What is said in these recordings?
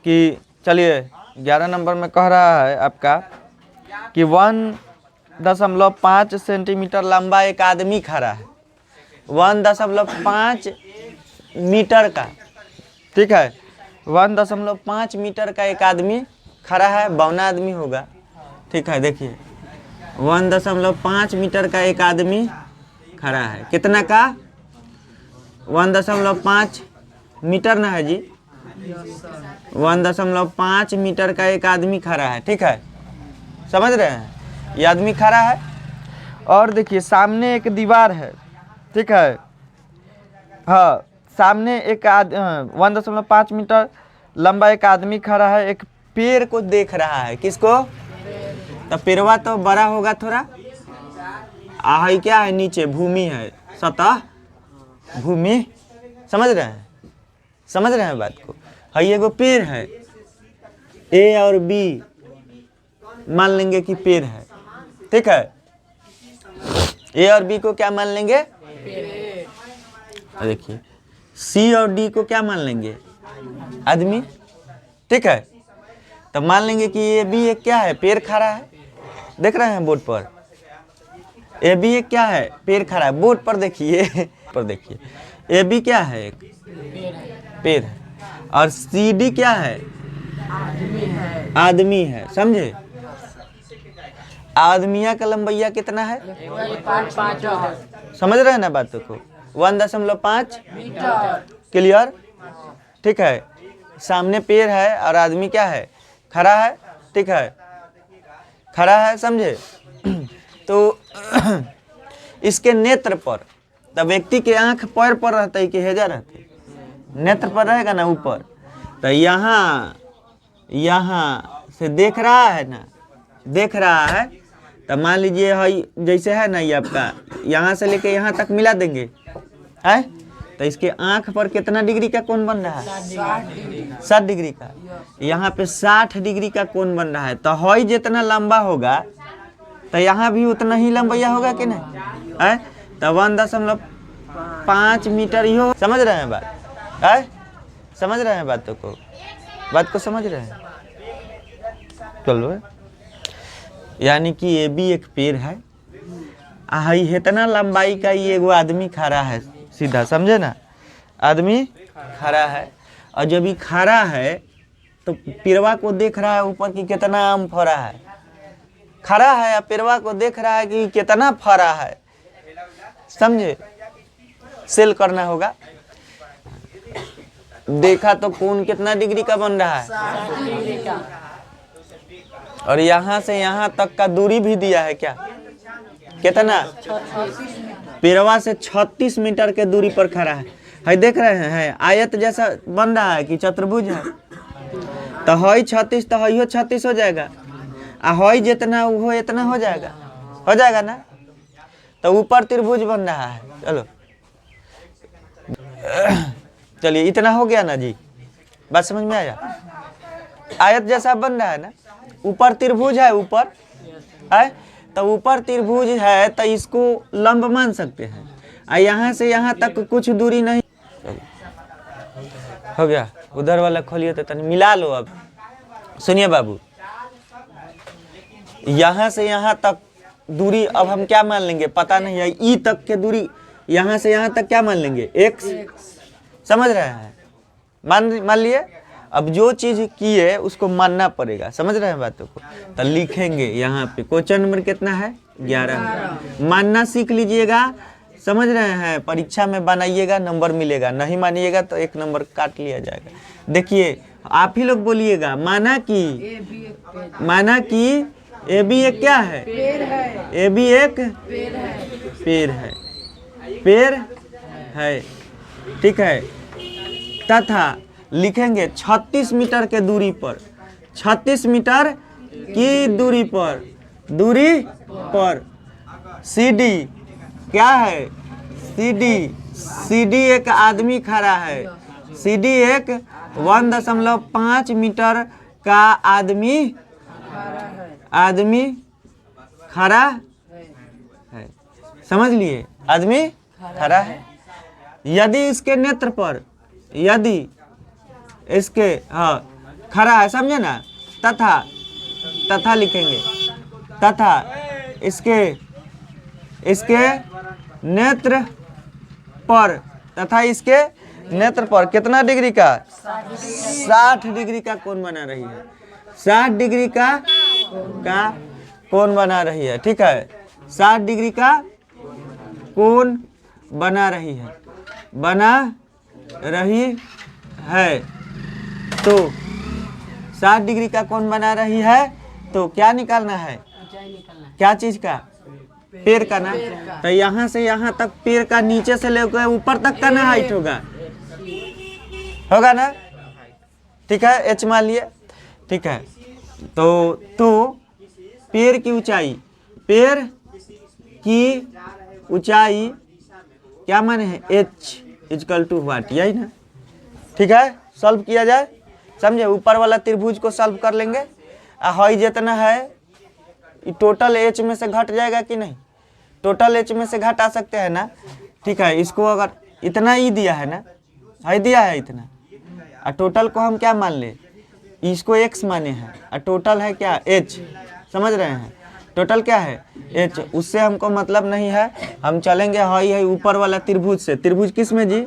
कि चलिए 11 नंबर में कह रहा है आपका कि 1.5 सेंटीमीटर लंबा एक आदमी खड़ा है, 1.5 मीटर का, ठीक है, 1.5 मीटर का एक आदमी खड़ा है, बौना आदमी होगा, ठीक है। देखिए 1.5 मीटर का एक आदमी खड़ा है, कितना का 1.5 मीटर ना है जी, 1.5 मीटर का एक आदमी खड़ा है, ठीक है, समझ रहे हैं, ये आदमी खड़ा है। और देखिए सामने एक दीवार है, ठीक है, हाँ सामने एक 1.5 मीटर लंबा एक आदमी खड़ा है, एक पेड़ को देख रहा है, किसको, तो पेड़वा तो बड़ा होगा थोड़ा, है क्या है, नीचे भूमि है, सतह भूमि, समझ रहे हैं, समझ रहे हैं बात को। है एगो पेड़ है, ए और बी मान लेंगे कि पेड़ है, ठीक है, ए और बी को क्या मान लेंगे, देखिए सी और डी को क्या मान लेंगे, आदमी, ठीक है। तो मान लेंगे कि ए बी एक क्या है, पेड़ खड़ा है, देख रहे हैं बोर्ड पर, ए बी एक क्या है, पेड़ खड़ा है, बोर्ड पर देखिए पर देखिए ए बी क्या है, एक पेड़ है, और सी डी क्या है, आदमी है, समझे। आदमिया का लंबैया कितना है, समझ रहे हैं ना बातों को, 1.5 क्लियर, ठीक है। सामने पेड़ है और आदमी क्या है, खड़ा है, ठीक है, खड़ा है, समझे। तो इसके नेत्र पर, तब व्यक्ति के आंख पैर पर रहता है कि हेजा रहते, नेत्र पर रहेगा ना ऊपर, तो यहाँ से देख रहा है ना, देख रहा है, तो मान लीजिए है जैसे है ना, ये आपका यहाँ से लेके यहाँ तक मिला देंगे है, तो इसके आंख पर कितना डिग्री का कोण बन रहा है, 60 डिग्री का, यहाँ पे 60 डिग्री का कोण बन रहा है। तो हई जितना लंबा होगा तो यहाँ भी उतना ही लंबैया होगा कि नहीं है, तो 1.5 मीटर ही हो, समझ रहे हैं बात है, समझ रहे हैं बात को समझ रहे हैं, चलो। यानी कि ये भी एक पेड़ है, इतना लंबाई का ये एगो आदमी खड़ा है सीधा, समझे ना, आदमी खड़ा है, और जब ये खड़ा है तो पेड़वा को देख रहा है ऊपर कि कितना आम फरा है, खड़ा है, पेड़वा को देख रहा है कि कितना फरा है, समझे, सेल करना होगा। देखा तो कोण कितना डिग्री का बन रहा है, 60 डिग्री का, और यहाँ से यहाँ तक का दूरी भी दिया है, क्या कितना, पेड़वा से 36 मीटर के दूरी पर खड़ा है, देख रहे हैं, आयत जैसा बन रहा है कि चतुर्भुज है, तो हई 36 तो हई 36 हो जाएगा, हई जितना वो इतना हो जाएगा ना, तो ऊपर त्रिभुज बन रहा है। चलो चलिए इतना हो गया ना जी, बात समझ में आया, आयत जैसा बन रहा है ना, ऊपर त्रिभुज है, ऊपर है, तो ऊपर त्रिभुज है तो इसको लंब मान सकते हैं, और यहाँ से यहाँ तक कुछ दूरी नहीं, हो गया। उधर वाला खोलिए तो तनी मिला लो। अब सुनिए बाबू, यहाँ से यहाँ तक दूरी अब हम क्या मान लेंगे, पता नहीं है, ई तक के दूरी, यहाँ से यहाँ तक क्या मान लेंगे, x, समझ रहे हैं, मान लिए। अब जो चीज की है उसको मानना पड़ेगा, समझ रहे हैं बातों को, तो लिखेंगे यहाँ पे क्वेश्चन नंबर कितना है, 11, मानना सीख लीजिएगा, समझ रहे हैं, परीक्षा में बनाइएगा, नंबर मिलेगा, नहीं मानिएगा तो 1 नंबर काट लिया जाएगा। देखिए आप ही लोग बोलिएगा, माना कि ए बी एक क्या है, ए बी एक पेड़ है, ठीक है, तथा लिखेंगे 36 मीटर के दूरी पर, 36 मीटर की दूरी पर सी डी क्या है, सी डी एक आदमी खड़ा है, सी डी एक 1.5 मीटर का आदमी खड़ा है, समझ लिए, आदमी खड़ा है। यदि इसके नेत्र पर, यदि इसके खड़ा है, समझे ना। तथा, तथा लिखेंगे, तथा इसके नेत्र पर, तथा इसके नेत्र पर कितना डिग्री का, 60 डिग्री का कोण बना रही है, 60 डिग्री का कोण बना रही है, ठीक है। 60 डिग्री का कोण बना रही है, तो 60 डिग्री का कोण बना रही है, तो क्या निकालना है, क्या चीज का, पेड़ का ना। तो यहाँ से यहाँ तक पेड़ का नीचे से लेकर ऊपर तक का ना हाइट होगा ना, ठीक है। एच मान लिए, ठीक है। तो पेड़ की ऊंचाई क्या माने है, एच इक्वल टू व्हाट, यही ना, ठीक है। सॉल्व किया जाए, समझे। ऊपर वाला त्रिभुज को सॉल्व कर लेंगे। हाई जितना है टोटल एच में से घट जाएगा कि नहीं, टोटल एच में से घटा सकते हैं ना, ठीक है। इसको अगर इतना ही दिया है ना, हाई दिया है इतना, और टोटल को हम क्या मान ले, इसको एक्स माने हैं, और टोटल है क्या, एच, समझ रहे हैं। टोटल क्या है, एच। उससे हमको मतलब नहीं है, हम चलेंगे हाई है ऊपर वाला त्रिभुज से। त्रिभुज किस में जी,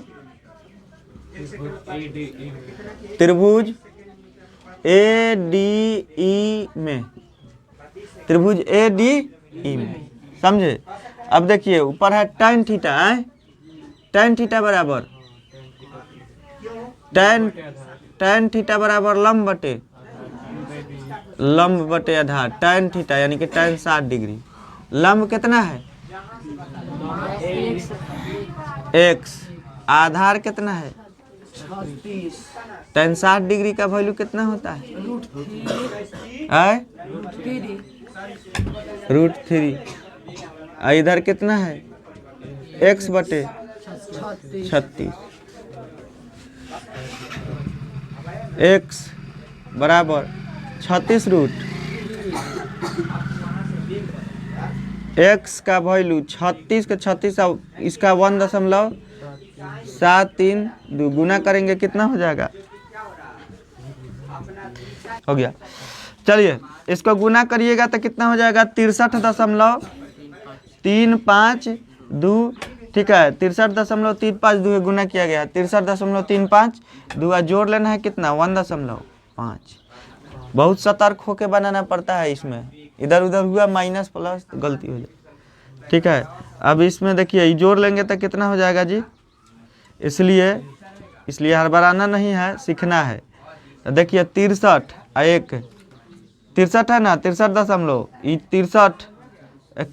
त्रिभुज ए डी ई में, त्रिभुज ए डी ई में, समझे। अब देखिए ऊपर है tan थीटा, tan थीटा बराबर tan थीटा बराबर लंब बटे आधार, tan थीटा यानी कि tan 60 डिग्री। लंब कितना है, x, आधार कितना है, tan 60 डिग्री का वैल्यू कितना होता है, √3। इधर कितना है, x बटे 36, x बराबर 36 रूट x का वैल्यू 36 के 36, इसका 1.732 गुना करेंगे कितना हो जाएगा, हो गया। चलिए इसको गुना करिएगा तो कितना हो जाएगा, 63.352, ठीक है। 63.352 गुना किया गया, 63.352 जोड़ लेना है कितना, 1.5। बहुत सतर्क होके बनाना पड़ता है इसमें, इधर उधर हुआ माइनस प्लस तो गलती हो जाए, ठीक है। अब इसमें देखिए जोड़ लेंगे तो कितना हो जाएगा जी, इसलिए हड़बड़ाना नहीं है, सीखना है। तो देखिए 63 है ना, 63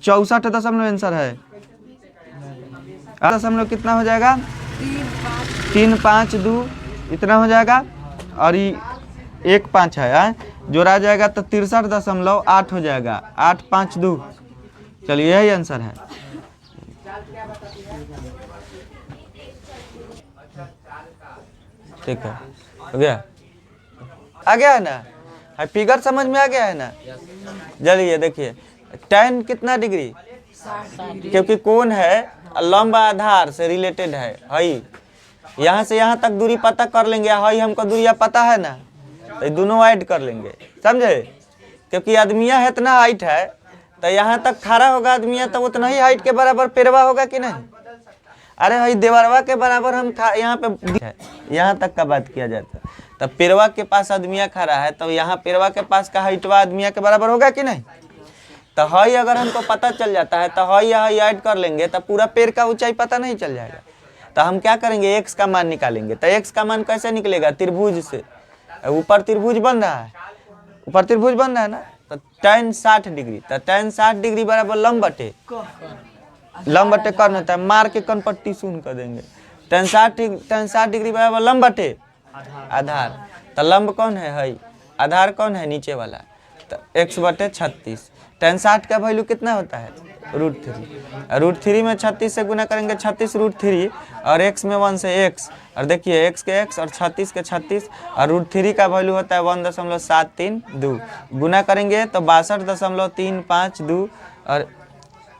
64 आंसर है, दशमलव कितना हो जाएगा, 352 इतना हो जाएगा, और ये 1.5 है, जोड़ा जाएगा तो 63.8 हो जाएगा, 852। चलिए यही आंसर है। ठीक है, हो गया, आ गया है ना, फिगर समझ में आ गया है ना। चलिए देखिए tan कितना डिग्री, क्योंकि कोण है लंब आधार से रिलेटेड है, हई यहाँ से यहाँ तक दूरी पता कर लेंगे, हई हमको दूरिया पता है ना, तो दोनों ऐड कर लेंगे, समझे। क्योंकि आदमिया है इतना हाइट है, तो यहाँ तक खड़ा होगा आदमिया तो उतना ही हाइट के बराबर पेड़वा होगा कि नहीं। अरे भाई देवरवा के बराबर हम यहाँ पे, यहाँ तक का बात किया जाता है, तब पेड़वा के पास आदमिया खड़ा है, तो यहाँ पेड़वा के पास का हाइटवा आदमिया के बराबर होगा कि नहीं। तो हई अगर हमको पता चल जाता है तो हई यहाँ ऐड कर लेंगे, तो पूरा पेड़ का ऊंचाई पता नहीं चल जाएगा। तो हम क्या करेंगे, x का मान निकालेंगे। तो x का मान कैसे निकलेगा, त्रिभुज से, ऊपर त्रिभुज बन रहा है, ऊपर त्रिभुज बन रहा है ना, तो tan 60 डिग्री, तो tan 60 डिग्री बराबर लंब बटे कर्ण होता है, मार के कर्ण पट्टी शून्य कर देंगे। tan 60 डिग्री बराबर लंब बटे आधार, तो लंब कौन है, हई, आधार कौन है, नीचे वाला, तो x बटे 36। tan 60 का वैल्यू कितना होता है, √3। √3 में 36 से गुना करेंगे, 36 √3, और x में 1 से x, और देखिए x के x और 36 के 36, और √3 का वैल्यू होता है 1.732, गुना करेंगे तो 62.352, और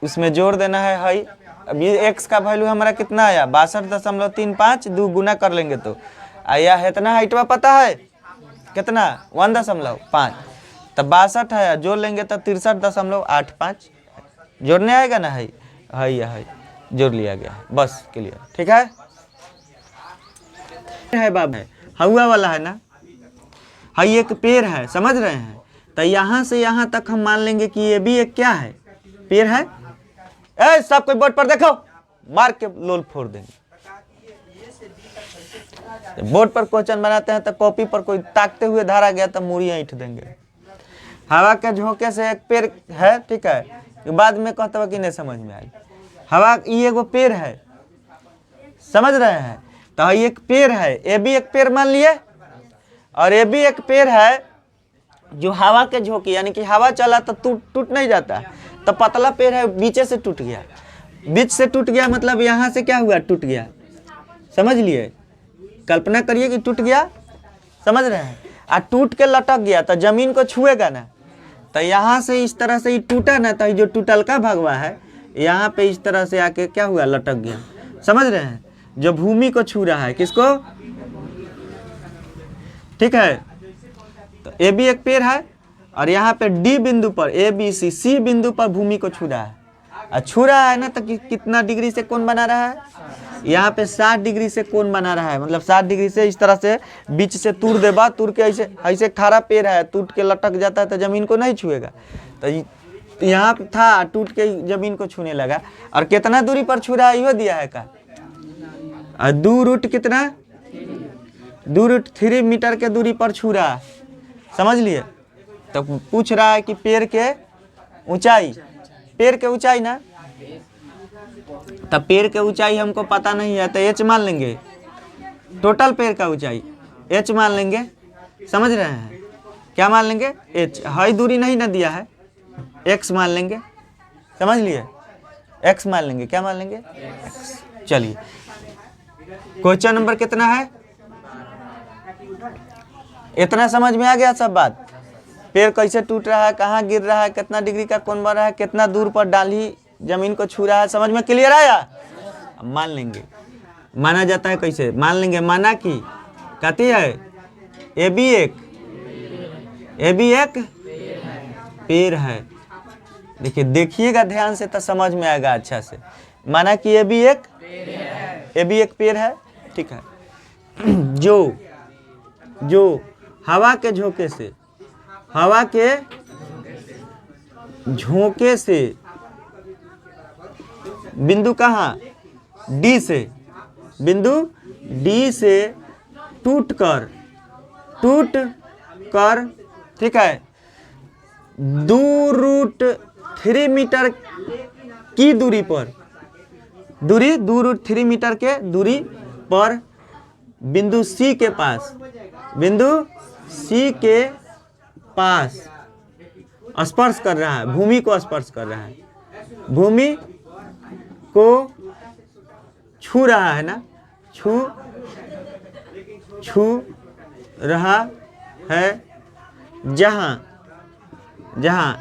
उसमें जोड़ देना है हई। अब ये x का वैल्यू हमारा कितना आया, 62.352, गुना कर लेंगे तो आया है इतना हाइटवा पता है, कितना 1.5, तब 62 है, जोड़ लेंगे तब 63.85 जोड़ने आएगा ना, है जोड़ लिया गया है, बस क्लियर। ठीक है बाबू, हवा वाला है ना, हाई एक पेड़ है, समझ रहे हैं। तो यहाँ से यहाँ तक हम मान लेंगे कि ये भी एक क्या है, पेड़ है। सब कोई बोर्ड पर देखो, मार के लोल फोड़ देंगे। बोर्ड पर क्वेश्चन बनाते हैं तो कॉपी पर कोई ताकते हुए धारा गया तो मूड़ी ऐंठ देंगे। हवा के झोंके से एक पेड़ है, ठीक है, बाद में कहते हुआ कि नहीं समझ में आई। हवा ये एगो पेड़ है, समझ रहे हैं। तो ये एक पेड़ है, ये भी एक पेड़ मान लिए, और ये भी एक पेड़ है जो हवा के झोंके, यानी कि हवा चला तो टूट नहीं जाता। तो पतला पेड़ है, बीचे से टूट गया, बीच से टूट गया, मतलब यहाँ से क्या हुआ, टूट गया। समझ लिए, कल्पना करिए कि टूट गया, समझ रहे हैं। और टूट के लटक गया तो जमीन को छुएगा ना, तो यहाँ से इस तरह से ही टूटा ना, तो जो टूटल का भगवा है यहाँ पे इस तरह से आके क्या हुआ, लटक गया। समझ रहे हैं, जो भूमि को छू रहा है, किसको, ठीक है। तो ए भी एक पेड़ है, और यहाँ पे डी बिंदु पर, ए बी सी बिंदु पर भूमि को छू रहा है। और छू रहा है ना, तो कितना डिग्री से कोण बना रहा है, यहाँ पे 60 डिग्री से कोण बना रहा है। मतलब 60 डिग्री से इस तरह से बीच से तूर देबा, तूर के ऐसे खड़ा पेड़ है, टूट के लटक जाता है तो जमीन को नहीं छुएगा। तो यहाँ था, टूट के जमीन को छूने लगा। और कितना दूरी पर छू रहा है, यो दिया है का, और 2 रूट कितना, 2 रूट 3 मीटर के दूरी पर छू रहा है। समझ लिए। तो पूछ रहा है कि पेड़ के ऊंचाई, पेड़ के ऊंचाई ना, तब पेड़ के ऊंचाई हमको पता नहीं है तो एच मान लेंगे, टोटल पेड़ का ऊंचाई एच मान लेंगे। समझ रहे हैं, क्या मान लेंगे, एच। हाई दूरी नहीं ना दिया है, एक्स मान लेंगे। समझ लिए, एक्स मान लेंगे, क्या मान लेंगे, एक्स। चलिए, क्वेश्चन नंबर कितना है, इतना समझ में आ गया सब बात। पेड़ कैसे टूट रहा है, कहाँ गिर रहा है, कितना डिग्री का कोण बन रहा है, कितना दूर पर डाली जमीन को छू रहा है, समझ में क्लियर आया। अब मान लेंगे, माना जाता है कैसे, मान लेंगे, माना कि कहती है ए भी एक पेड़ है। देखिएगा ध्यान से तो समझ में आएगा अच्छा से। माना कि ए भी एक पेड़ है, ठीक है, जो हवा के झोंके से बिंदु कहाँ, डी से, बिंदु डी से टूट कर, ठीक है, 2 रूट 3 मीटर की दूरी पर, 2 रूट 3 मीटर के दूरी पर बिंदु सी के पास स्पर्श कर रहा है, भूमि को स्पर्श कर रहा है, भूमि को छू रहा है ना, छू रहा है, जहां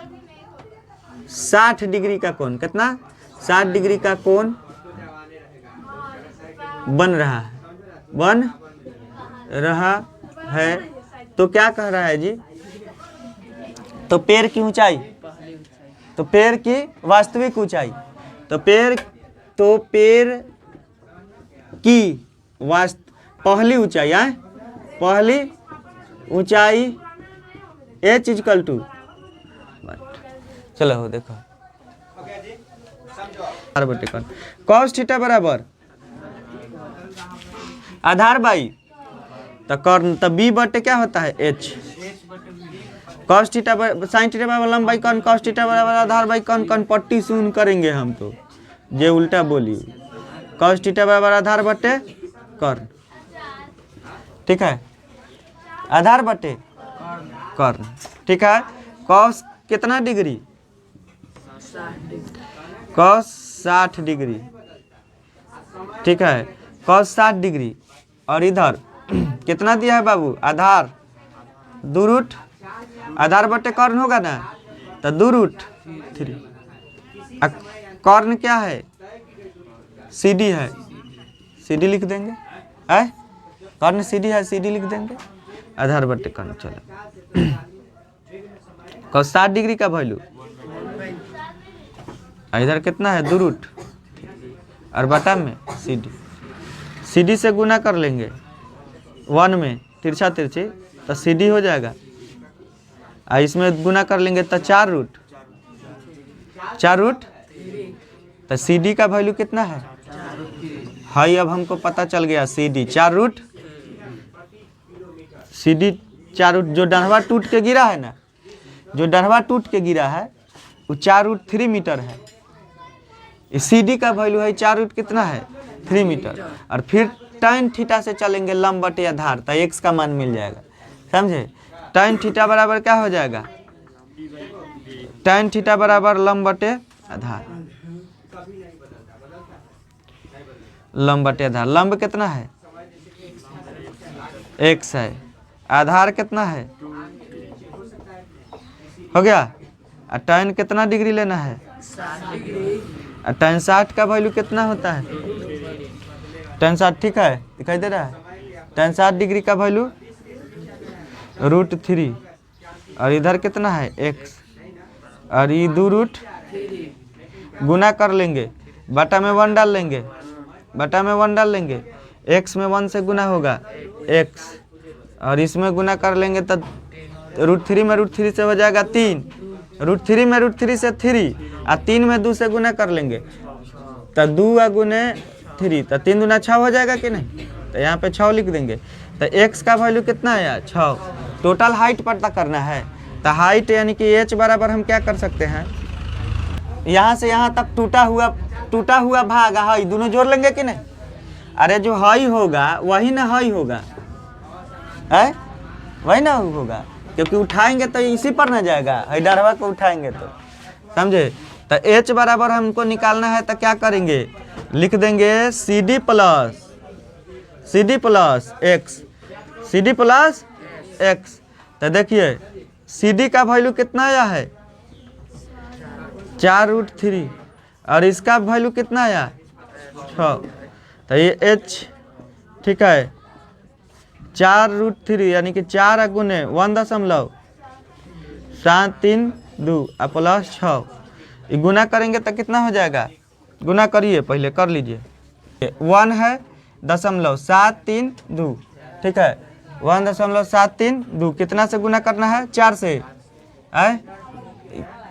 60 डिग्री का कोण, कितना, 60 डिग्री का कोण बन रहा है। तो क्या कह रहा है जी, तो पेड़ की ऊंचाई, तो पेड़ की वास्तविक ऊंचाई, तो पेड़ की पहली ऊंचाई है, पहली ऊंचाई एच इक्वल टू, चलो हो देखो, कॉस थीटा बराबर आधार बाई, तो कर्ण, तो बी बटे क्या होता है, H. Cos theta sine theta बराबर लंबाई कर्ण, कॉस थीटा बराबर आधार बाई कर्ण पट्टी शून्य करेंगे हम तो, जे उल्टा बोली। कॉस थीटा बराबर आधार बटे कर्ण, ठीक है, आधार बटे कर्ण, ठीक है। कॉस कितना डिग्री, कॉस 60 डिग्री, ठीक है, कॉस 60 डिग्री। और इधर कितना दिया है बाबू, आधार, 2 रूट, आधार बटे कर्ण होगा ना, तो 2 रूट 3। कर्ण क्या है, CD है, CD लिख देंगे, कर्ण CD है, CD लिख देंगे। आधार बटे कौन। चलो cos 60 डिग्री का वैल्यू इधर कितना है 2 रूट और बटा में CD से गुना कर लेंगे 1 में तिरछा तिरछी तो CD हो जाएगा। इसमें गुना कर लेंगे तो 4 रूट तो CD का वैल्यू कितना है हाई। अब हमको पता चल गया CD 4 रूट CD 4 रूट जो डरवा टूट के गिरा है ना, जो डरवा टूट के गिरा है वो 4 रूट 3 मीटर है। CD का वैल्यू है 4 रूट कितना है 3 मीटर। और फिर tan थीटा से चलेंगे लंब बटे आधार तो x का मान मिल जाएगा। समझे tan थीटा बराबर क्या हो जाएगा tan थीटा बराबर लंब बटे आधार। लंब बटे आधार लंब कितना है x है, आधार कितना है हो गया। और tan कितना डिग्री लेना है 60 डिग्री। और tan 60 का वैल्यू कितना होता है tan 60 ठीक है दिखाई दे रहा है। tan 60 डिग्री का वैल्यू √3 और इधर कितना है x और ये 2 रूट गुना कर लेंगे बटा में 1 डाल लेंगे x में 1 से गुना होगा x और इसमें गुना कर लेंगे तो √3 में √3 से हो जाएगा 3 √3 में √3 से 3 और 3 में 2 से गुना कर लेंगे तो 2 गुने 3 तो 3 दूना 6 हो जाएगा कि नहीं। तो यहाँ पे 6 लिख देंगे तो x का वैल्यू कितना है 6। टोटल हाइट पता करना है तो हाइट यानी कि h बराबर हम क्या कर सकते हैं यहाँ से यहाँ तक टूटा हुआ भाग हाई दोनों जोड़ लेंगे कि नहीं। अरे जो हाई होगा वही ना हाई होगा है वही ना होगा क्योंकि उठाएंगे तो इसी पर ना जाएगा डरवा को उठाएंगे तो समझे। तो h बराबर हमको निकालना है तो क्या करेंगे लिख देंगे CD प्लस x। तो देखिए CD का वैल्यू कितना आया है 4√3 और इसका वैल्यू कितना आया 6। तो ये h ठीक है 4√3 यानी कि 4 गुने 1.732 प्लस 6 ये गुना करेंगे तो कितना हो जाएगा गुना करिए पहले कर लीजिए 1 है 0.732 ठीक है 1.732 कितना से गुना करना है 4 से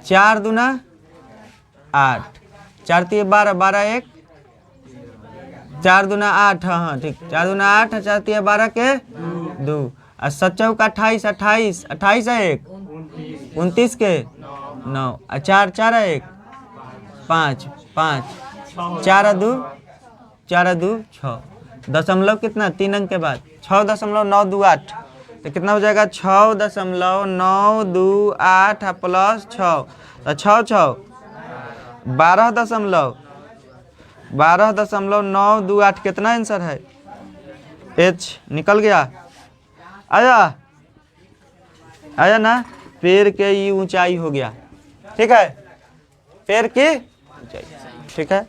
4 दूना 8 4 3 12 12 1 4 दूना 8 हाँ ठीक 4 दूना 8 4 3 12 के 2 और 7 चौका 28 28 है 1 29 के 9 और 4 4 है 1 5 4 2 6 दशमलव कितना 3 अंक के बाद 6.928 तो कितना हो जाएगा 6.928 प्लस 6 तो 6 12.928 कितना आंसर है h निकल गया आया ना। पेड़ के ये ऊंचाई हो गया ठीक है पेड़ की ऊंचाई ठीक है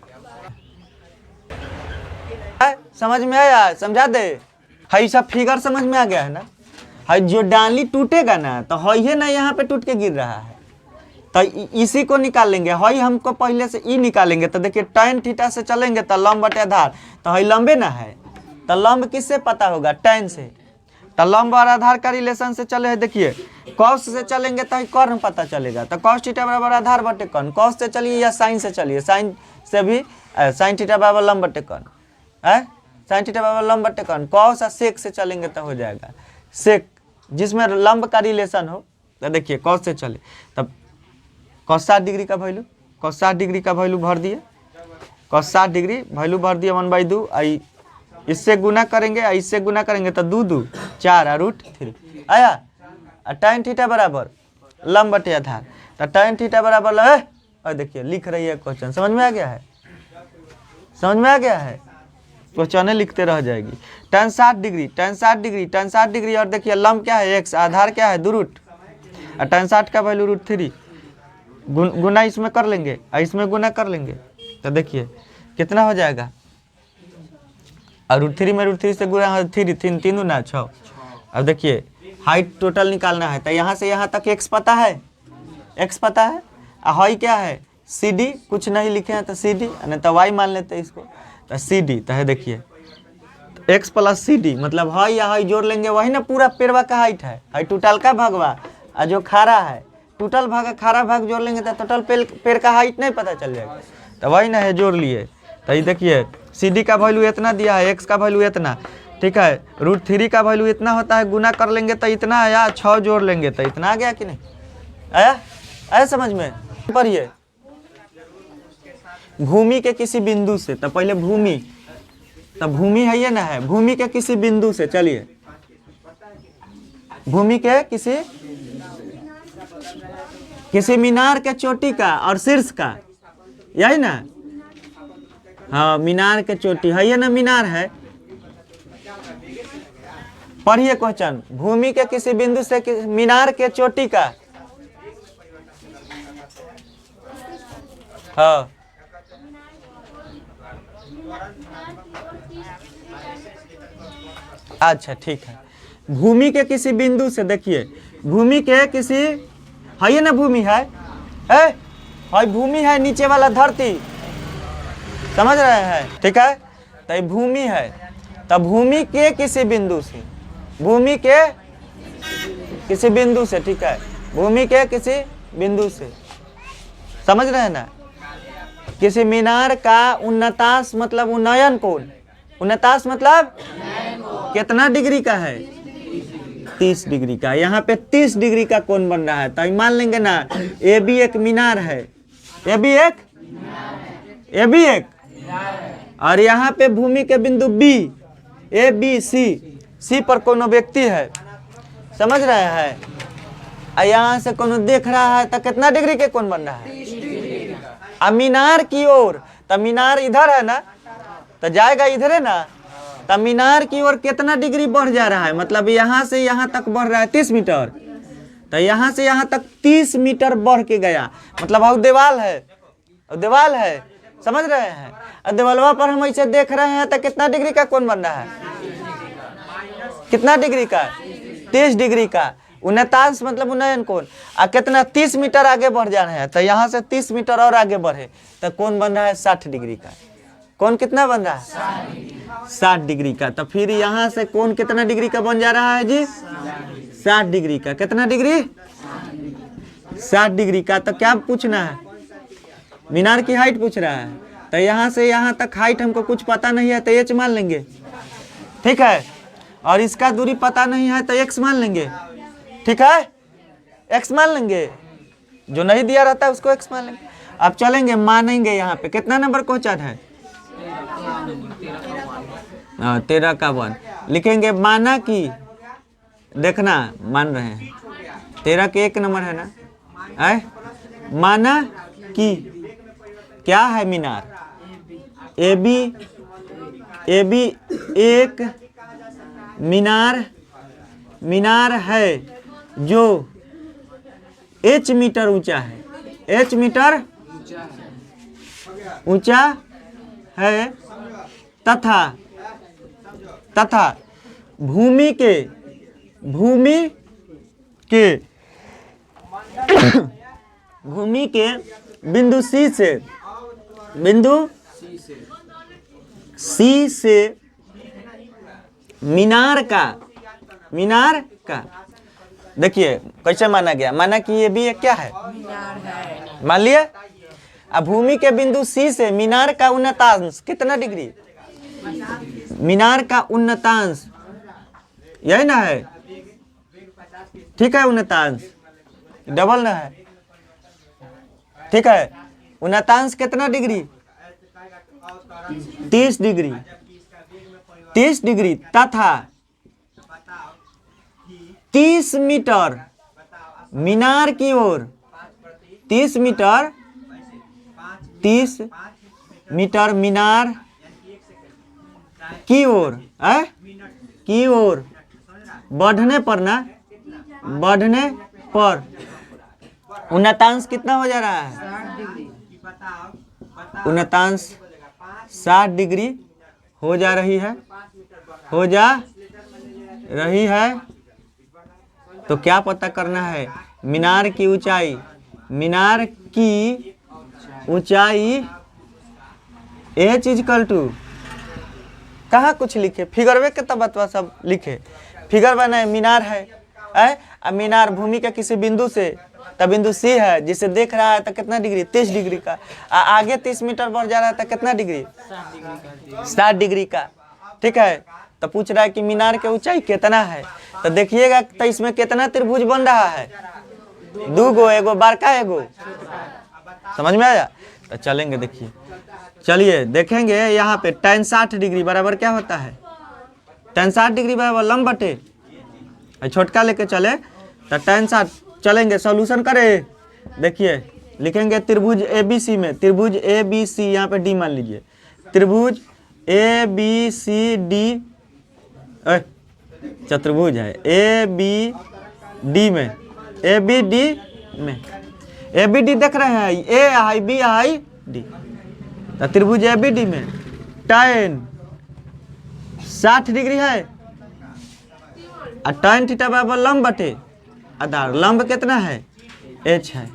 समझ में आया समझा दे है सब फिगर समझ में आ गया है ना। है जो डाली टूटेगा ना तो है ना यहाँ पे टूट के गिर रहा है तो इसी को निकाल लेंगे। हई हमको पहले से ई निकालेंगे तो देखिए tan थीटा से चलेंगे तो लंब बटे आधार तो हई लंबे ना है तो लंब किससे पता होगा tan से। तो लंब और आधार का रिलेशन से चले है देखिए cos से चलेंगे तो कर्ण पता चलेगा तो cos थीटा बराबर आधार बटे कर्ण। cos से चलिए या sin से चलिए sin से भी sin थीटा बराबर लंब बटे कर्ण है sin थीटा बराबर लंब बटे कर्ण। cos और sec से चलेंगे तो हो जाएगा sec जिसमें लंब का रिलेशन हो तो देखिए cos से चले तब cos 60 डिग्री का वैल्यू cos 60 डिग्री का वैल्यू भर दिए cos 60 डिग्री वैल्यू भर दिए 1/2 आई इससे गुना करेंगे इससे गुना करेंगे तो 2 2 4 √3 आया। tan थीटा बराबर लंब बटे आधार तो tan थीटा बराबर और देखिए लिख रही है क्वेश्चन समझ में आ गया है क्वेश्चन लिखते रह जाएगी। tan 60 डिग्री और देखिए लंब क्या है x आधार क्या है 2 रूट और tan 60 का वैल्यू √3 गुना इसमें कर लेंगे इसमें गुना कर लेंगे तो देखिए कितना हो जाएगा और √3 में √3 से गुना 3 3 3 गुना 6। अब देखिए हाइट टोटल निकालना है। तो यहाँ से यहाँ तक x पता है, x पता है, हाई क्या है CD, कुछ नहीं लिखे हैं तो CD, नहीं तो y मान लेते हैं इसको, तो CD तो है। देखिए x प्लस CD मतलब हाई या हाई जोड़ लेंगे वही ना पूरा पेड़वा का हाइट है, हाई टोटल का भागवा और जो खारा है टोटल भाग खारा भाग जोड़ लेंगे तो टोटल पेड़ का हाइट नहीं पता चल जाएगा, तो वही ना है जोड़ लिए। तो ये देखिए CD का वैल्यू इतना दिया है, x का वैल्यू इतना, ठीक है, √3 का वैल्यू इतना होता है, गुना कर लेंगे तो इतना आया, 6 जोड़ लेंगे तो इतना आ गया कि नहीं आया, आया समझ में। पढ़िए भूमि के किसी बिंदु से, तो पहले भूमि, तो भूमि है ये ना है, भूमि के किसी बिंदु से, चलिए भूमि के किसी मीनार के चोटी का और शीर्ष का, यही ना, हाँ मीनार के चोटी है ये ना, मीनार है। पढ़िए क्वेश्चन, भूमि के किसी बिंदु से मीनार के चोटी का, हाँ अच्छा ठीक है, भूमि के किसी बिंदु से, देखिए भूमि के किसी, है ये ना भूमि है भूमि है, नीचे वाला धरती, समझ रहे हैं, ठीक है, तो भूमि है, तो भूमि के किसी बिंदु से, भूमि के किसी बिंदु से, ठीक है, भूमि के किसी बिंदु से, समझ रहे हैं ना, किसी मीनार का उन्नतांश मतलब उन्नयन कोण, उन्नतांश मतलब कितना डिग्री का है, 30 डिग्री का, यहाँ पे 30 डिग्री का कोण बन रहा है, तो मान लेंगे ना AB एक मीनार है, AB एक और यहाँ पे भूमि के बिंदु B ABC पर कोनो व्यक्ति है, समझ रहे हैं, और यहाँ से कोनो देख रहा है तो कितना डिग्री के कोण बन रहा है, अब मीनार की ओर, तो मीनार इधर है ना, तो जाएगा इधर है ना, तो मीनार की ओर कितना डिग्री बढ़ जा रहा है, मतलब यहाँ से यहाँ तक बढ़ रहा है 30 मीटर, तो यहाँ से यहाँ तक 30 मीटर बढ़ के गया, मतलब अब दीवाल है, अब दीवाल है, समझ रहे हैं, अब दीवालवा पर हम ऐसे देख रहे हैं तो कितना डिग्री का कोण बन रहा है, कितना डिग्री का, 30 डिग्री का, उन्नतांश मतलब उन्नयन कोण, और कितना 30 मीटर आगे बढ़ जा रहे हैं, तो यहाँ से 30 मीटर और आगे बढ़े तो कोण बन रहा है 60 डिग्री का, कोण कितना बन रहा है 60 डिग्री का, तो फिर यहाँ से कोण कितना डिग्री का बन जा रहा है जी, 60 डिग्री का, कितना डिग्री 60 डिग्री का। तो क्या पूछना है, मीनार की हाइट पूछ रहा है, तो यहाँ से यहाँ तक हाइट हमको कुछ पता नहीं है तो h मान लेंगे, ठीक है, और इसका दूरी पता नहीं है तो x मान लेंगे, ठीक है, x मान लेंगे, जो नहीं दिया रहता है उसको x मान लेंगे। अब चलेंगे मानेंगे, यहाँ पे कितना नंबर क्वेश्चन है, 13 का 1 लिखेंगे, माना कि, देखना मान रहे हैं, 13 के 1 नंबर है ना, माना कि क्या है मीनार, AB एक मीनार है जो h मीटर ऊंचा है, h मीटर ऊंचा है, तथा भूमि के बिंदु C से मीनार का देखिए कैसे माना गया, माना कि ये भी एक क्या है, मान लिया, अब भूमि के बिंदु C से मीनार का उन्नतांश कितना डिग्री, मीनार का उन्नतांश यही ना है, ठीक है, उन्नतांश डबल ना है, ठीक है, उन्नतांश कितना डिग्री 30 डिग्री तथा 30 मीटर मीनार की ओर, 30 मीटर मीनार की ओर बढ़ने पर उन्नतांश कितना हो जा रहा है, उन्नतांश 60 डिग्री हो जा रही है, तो क्या पता करना है? मीनार की ऊंचाई, मीनार की ऊंचाई एच इजकल टू, कहाँ कुछ लिखे, फिगर वे के तब बतवा सब लिखे, फिगर बनाए मीनार है, अब मीनार भूमि के किसी बिंदु से, तब बिंदु सी है जिसे देख रहा है तो कितना डिग्री, 30 डिग्री का, आगे 30 मीटर बढ़ जा रहा है तो कितना डिग्री, 60 डिग्री का। ठीक है, तो पूछ रहा है कि मीनार की ऊंचाई कितना है, तो देखिएगा तो इसमें कितना त्रिभुज बन रहा है, 2 गो, एगो बड़का एगो, समझ में आया? तो चलेंगे, देखिए चलिए देखेंगे यहाँ पे tan 60 डिग्री बराबर क्या होता है, tan 60 डिग्री बराबर लंब बटे, छोटका लेके चले तो tan 60, चलेंगे सॉल्यूशन करें। देखिए लिखेंगे त्रिभुज ABC में, त्रिभुज ABC यहाँ पे D मान लीजिए, त्रिभुज ABCD, चतुर्भुज है ABD में, ABD में, ABD देख रहे हैं, A I B I D, तो त्रिभुज ABD में tan 60 डिग्री है, और tan थीटा बराबर लंब बटे आधार, लंब कितना है, H है,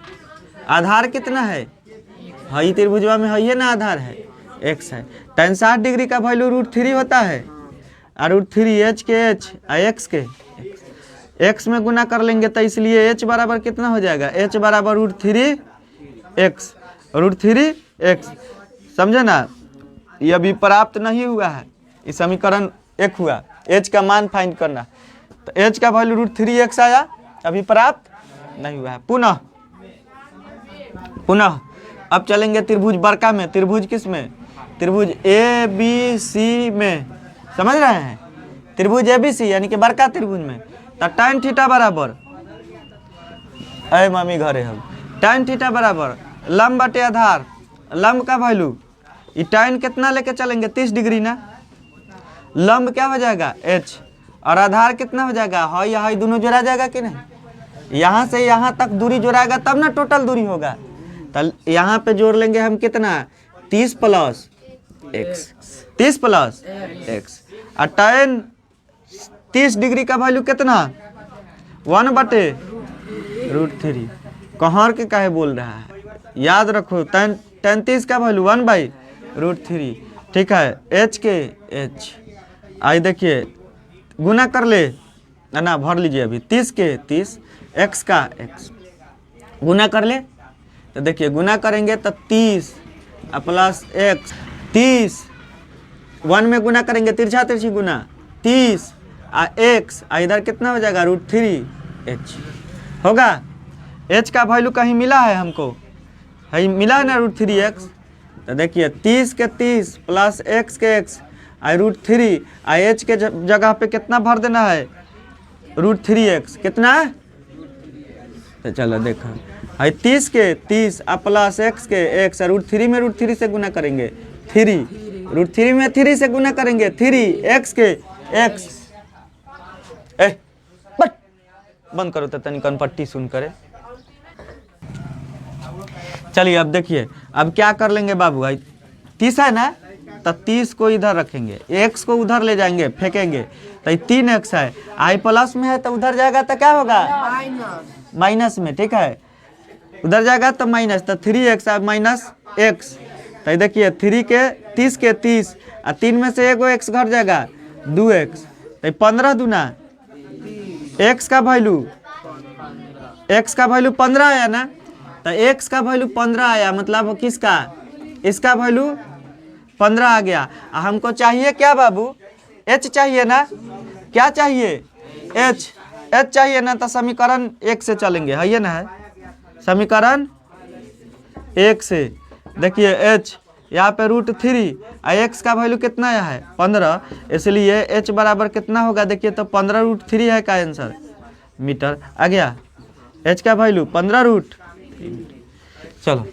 आधार कितना है, हई त्रिभुजवा में है ना आधार है, X है। tan 60 डिग्री का वैल्यू √3 होता है, और √3 H के H और X के X में गुना कर लेंगे, तो इसलिए H बराबर कितना हो जाएगा, H बराबर √3x, √3x, समझे ना? ये अभी प्राप्त नहीं हुआ है, ये समीकरण 1 हुआ, H का मान फाइंड करना, तो H का वैल्यू √3x आया, अभी प्राप्त नहीं हुआ है। पुनः अब चलेंगे त्रिभुज बड़का में, त्रिभुज किस में, त्रिभुज ABC में, समझ रहे हैं, त्रिभुज ABC यानी कि बड़का त्रिभुज में, तो tan थीटा बराबर, अरे मम्मी घरे हम, tan थीटा बराबर लंब बटे आधार, लंब का वैल्यू, ये tan कितना लेके चलेंगे, 30 डिग्री ना, लंब क्या हो जाएगा H, और आधार कितना हो जाएगा, हाई हाई दोनों जोड़ा जाएगा कि नहीं, यहाँ से यहाँ तक दूरी जोड़ाएगा तब ना टोटल दूरी होगा, तो यहाँ पे जोड़ लेंगे हम कितना, 30 प्लस x, 30 प्लस x, और tan 30 डिग्री का वैल्यू कितना, 1 बटे √3, कहाँ के काहे बोल रहा है, याद रखो, tan 30 का वैल्यू 1/√3, ठीक है, H के H, आई देखिए गुना कर ले ना, भर लीजिए अभी, 30 के 30, x का x, गुना कर ले, तो देखिए गुना करेंगे तो 30 प्लस x, 30 1 में गुना करेंगे, तिरछा तिरछी गुना, 30 x, इधर कितना हो जाएगा, √3h होगा। h का वैल्यू कहीं मिला है हमको, है मिला है ना, √3x, तो देखिए 30 के 30 प्लस x के x, √3, h के जगह पे कितना भर देना है, √3x, कितना है, तो चलो देखो, है 30 के 30 प्लस x के x, √3 में √3 से गुना करेंगे 3, √3 में 3 से गुना करेंगे 3x के x, बंद करो तो तनिक पट्टी सुन करे। चलिए अब देखिए, अब क्या कर लेंगे बाबू, 30 है ना, तो 30 को इधर रखेंगे, x को उधर ले जाएंगे फेंकेंगे, तो 3x है, आई प्लस में है तो उधर जाएगा तो क्या होगा, माइनस में, ठीक है, उधर जाएगा तो माइनस, तो 3x है माइनस x, तो देखिए 3 के 30 के 30, और 3 में से एगो x घट जाएगा, 2x, तो 15 दूना x का वैल्यू 15 आया ना, तो x का वैल्यू 15 आया, मतलब किसका, इसका वैल्यू 15 आ गया। हमको चाहिए क्या बाबू, h चाहिए ना, क्या चाहिए, h चाहिए ना, तो समीकरण 1 से चलेंगे, है ये ना, है समीकरण 1 से, देखिए h यहाँ पे √3, x का वैल्यू कितना आया है 15, इसलिए h बराबर कितना होगा, देखिए तो 15√3 है का आंसर, मीटर आ गया, h का वैल्यू 15√3। चलो